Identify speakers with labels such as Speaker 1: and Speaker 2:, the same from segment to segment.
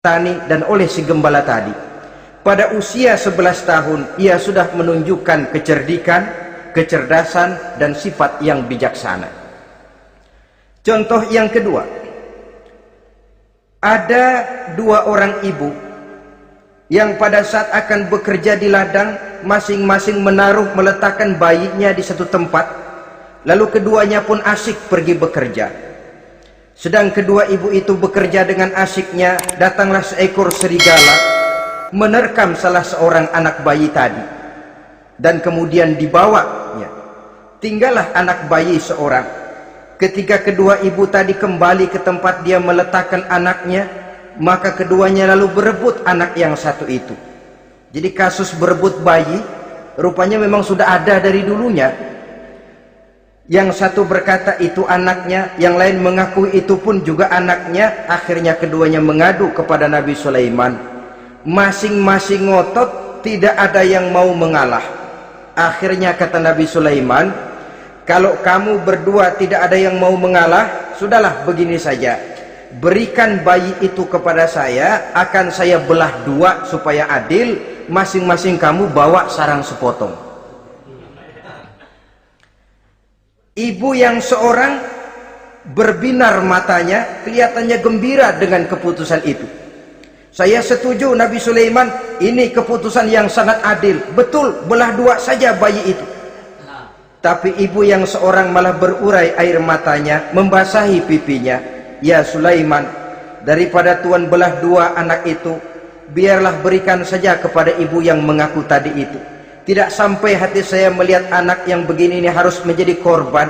Speaker 1: tani dan oleh si gembala tadi. Pada usia 11 tahun ia sudah menunjukkan kecerdikan, kecerdasan dan sifat yang bijaksana. Contoh yang kedua, ada dua orang ibu yang pada saat akan bekerja di ladang masing-masing meletakkan bayinya di satu tempat, lalu keduanya pun asyik pergi bekerja. Sedang kedua ibu itu bekerja dengan asyiknya, datanglah seekor serigala menerkam salah seorang anak bayi tadi dan kemudian dibawanya. Tinggallah anak bayi seorang. Ketika kedua ibu tadi kembali ke tempat dia meletakkan anaknya, maka keduanya lalu berebut anak yang satu itu. Jadi kasus berebut bayi rupanya memang sudah ada dari dulunya. Yang satu berkata itu anaknya, yang lain mengakui itu pun juga anaknya. Akhirnya keduanya mengadu kepada Nabi Sulaiman. Masing-masing ngotot, tidak ada yang mau mengalah. Akhirnya kata Nabi Sulaiman, kalau kamu berdua tidak ada yang mau mengalah, sudahlah begini saja, berikan bayi itu kepada saya, akan saya belah dua supaya adil, masing-masing kamu bawa sarang sepotong. Ibu yang seorang berbinar matanya, kelihatannya gembira dengan keputusan itu. Saya setuju Nabi Sulaiman, ini keputusan yang sangat adil. Betul, belah dua saja bayi itu. Tapi ibu yang seorang malah berurai air matanya, membasahi pipinya. Ya Sulaiman, daripada Tuhan belah dua anak itu, biarlah berikan saja kepada ibu yang mengaku tadi itu. Tidak sampai hati saya melihat anak yang begini ini harus menjadi korban.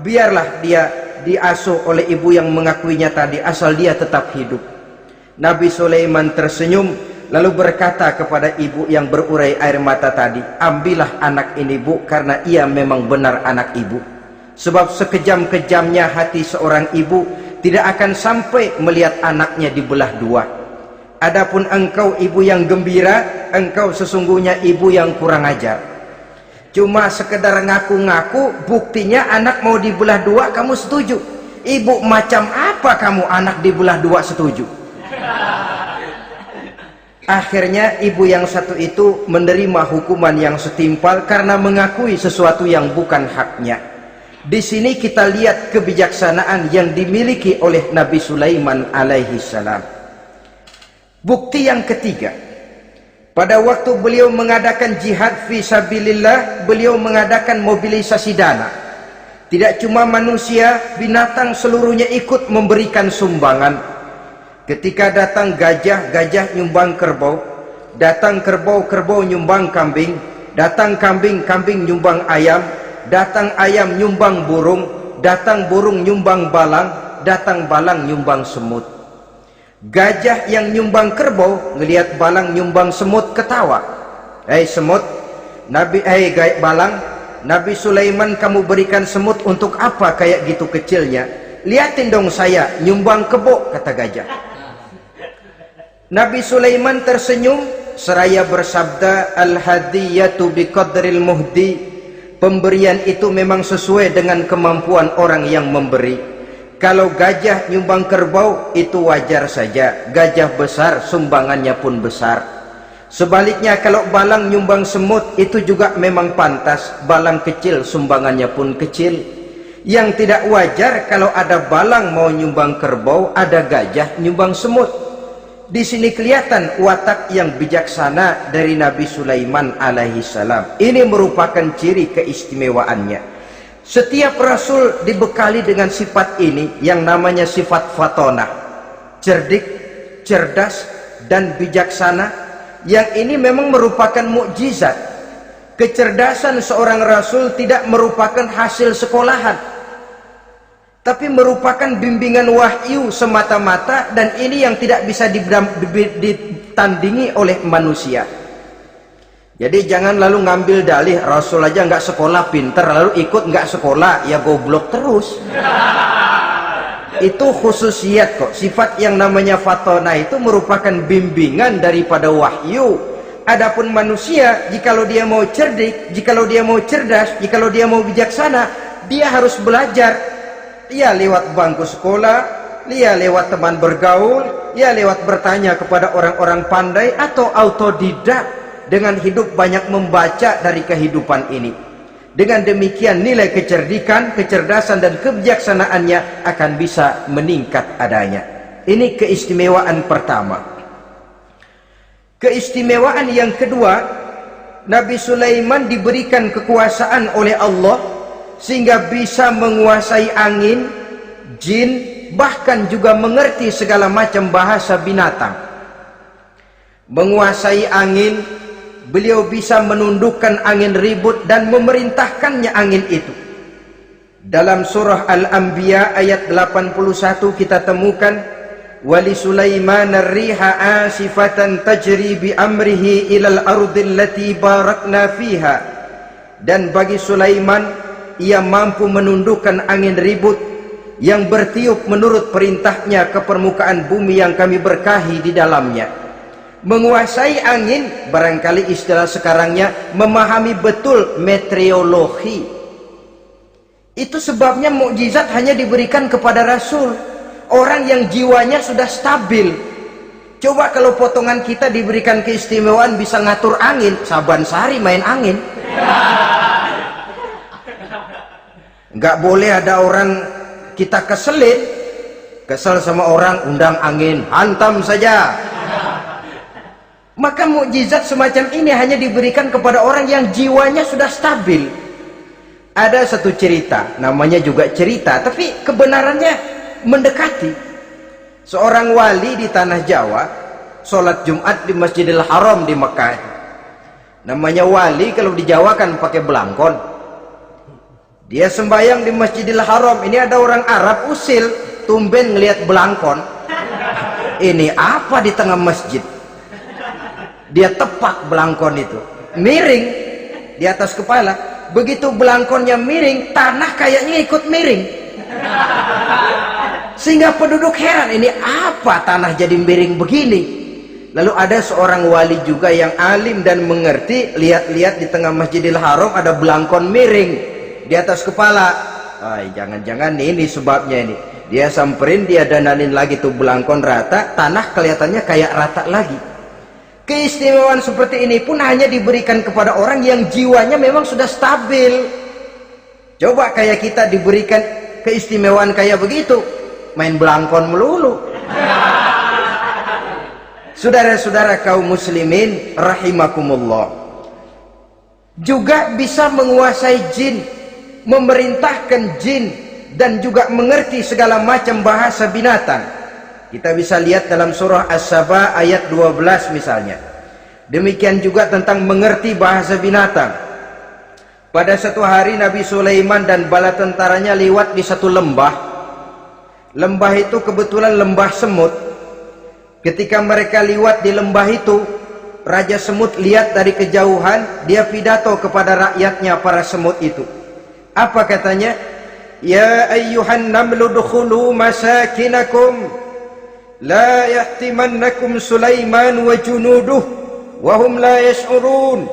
Speaker 1: Biarlah dia diasuh oleh ibu yang mengakuinya tadi, asal dia tetap hidup. Nabi Sulaiman tersenyum lalu berkata kepada ibu yang berurai air mata tadi, ambillah anak ini bu, karena ia memang benar anak ibu. Sebab sekejam-kejamnya hati seorang ibu tidak akan sampai melihat anaknya dibelah dua. Adapun engkau ibu yang gembira, engkau sesungguhnya ibu yang kurang ajar. Cuma sekedar ngaku-ngaku, buktinya anak mau dibelah dua kamu setuju. Ibu macam apa kamu anak dibelah dua setuju? Akhirnya ibu yang satu itu menerima hukuman yang setimpal karena mengakui sesuatu yang bukan haknya. Di sini kita lihat kebijaksanaan yang dimiliki oleh Nabi Sulaiman alaihi salam. Bukti yang ketiga, pada waktu beliau mengadakan jihad fi sabilillah, beliau mengadakan mobilisasi dana. Tidak cuma manusia, binatang seluruhnya ikut memberikan sumbangan. Ketika datang gajah, gajah nyumbang kerbau. Datang kerbau, kerbau nyumbang kambing. Datang kambing, kambing nyumbang ayam. Datang ayam nyumbang burung. Datang burung nyumbang balang. Datang balang nyumbang semut. Gajah yang nyumbang kerbau ngelihat balang nyumbang semut ketawa. Hei semut, balang, Nabi Sulaiman kamu berikan semut untuk apa kayak gitu kecilnya? Liatin dong saya nyumbang kebo, kata gajah. Nabi Sulaiman tersenyum seraya bersabda, al-hadiyatu biqadril muhdi. Pemberian itu memang sesuai dengan kemampuan orang yang memberi. Kalau gajah nyumbang kerbau itu wajar saja, gajah besar sumbangannya pun besar. Sebaliknya kalau balang nyumbang semut itu juga memang pantas, balang kecil sumbangannya pun kecil. Yang tidak wajar kalau ada balang mau nyumbang kerbau, ada gajah nyumbang semut. Di sini kelihatan watak yang bijaksana dari Nabi Sulaiman alaihi salam. Ini merupakan ciri keistimewaannya. Setiap rasul dibekali dengan sifat ini yang namanya sifat fatonah, cerdik, cerdas dan bijaksana. Yang ini memang merupakan mukjizat. Kecerdasan seorang rasul tidak merupakan hasil sekolahan, tapi merupakan bimbingan wahyu semata-mata, dan ini yang tidak bisa ditandingi oleh manusia. Jadi jangan lalu ngambil dalih Rasul aja nggak sekolah pinter lalu ikut nggak sekolah, ya goblok terus. Itu khususiat kok. Sifat yang namanya fatona itu merupakan bimbingan daripada wahyu. Adapun manusia, jikalau dia mau cerdik, jikalau dia mau cerdas, jikalau dia mau bijaksana, dia harus belajar. Dia lewat bangku sekolah, dia lewat teman bergaul, Ya lewat bertanya kepada orang-orang pandai atau autodidak dengan hidup banyak membaca dari kehidupan ini. Dengan demikian nilai kecerdikan, kecerdasan dan kebijaksanaannya akan bisa meningkat adanya. Ini keistimewaan pertama. Keistimewaan yang kedua, Nabi Sulaiman diberikan kekuasaan oleh Allah sehingga bisa menguasai angin, jin, bahkan juga mengerti segala macam bahasa binatang. Menguasai angin, beliau bisa menundukkan angin ribut dan memerintahkannya angin itu. Dalam surah Al-Anbiya ayat 81 kita temukan, wali Sulaiman ar-riha asifatan tajri bi amrihi ilal ardil lati barakna fiha. Dan bagi Sulaiman, ia mampu menundukkan angin ribut yang bertiup menurut perintahnya ke permukaan bumi yang kami berkahi di dalamnya. Menguasai angin, barangkali istilah sekarangnya memahami betul meteorologi. Itu sebabnya mukjizat hanya diberikan kepada Rasul, orang yang jiwanya sudah stabil. Coba kalau potongan kita diberikan keistimewaan bisa ngatur angin, Saban Sari main angin. Nggak boleh ada orang kita kesel sama orang, undang angin, hantam saja. Maka mukjizat semacam ini hanya diberikan kepada orang yang jiwanya sudah stabil. Ada satu cerita, namanya juga cerita, tapi kebenarannya mendekati. Seorang wali di tanah Jawa sholat Jumat di Masjidil Haram di Mekah. Namanya wali kalau di Jawa kan pakai belangkon. Dia sembahyang di Masjidil Haram. Ini ada orang Arab usil, tumben ngelihat belangkon. Ini apa di tengah masjid? Dia tepak belangkon itu, miring di atas kepala. Begitu belangkonnya miring, tanah kayaknya ikut miring. Sehingga penduduk heran, ini apa tanah jadi miring begini? Lalu ada seorang wali juga yang alim dan mengerti, lihat-lihat di tengah Masjidil Haram ada belangkon miring di atas kepala. Jangan-jangan ini sebabnya ini. Dia samperin, dia dananin lagi tuh belangkon rata, tanah kelihatannya kayak rata lagi. Keistimewaan seperti ini pun hanya diberikan kepada orang yang jiwanya memang sudah stabil. Coba kayak kita diberikan keistimewaan kayak begitu, main belangkon melulu. Saudara-saudara kaum muslimin rahimakumullah, juga bisa menguasai jin, memerintahkan jin, dan juga mengerti segala macam bahasa binatang. Kita bisa lihat dalam surah As-Saba ayat 12 misalnya. Demikian juga tentang mengerti bahasa binatang. Pada satu hari Nabi Sulaiman dan bala tentaranya lewat di satu lembah. Lembah itu kebetulan lembah semut. Ketika mereka lewat di lembah itu, Raja Semut lihat dari kejauhan, dia pidato kepada rakyatnya para semut itu. Apa katanya? Ya ayyuhan namlu dukhulu masakinakum la yahtimannakum Sulaiman wa junuduh wa hum la yash'urun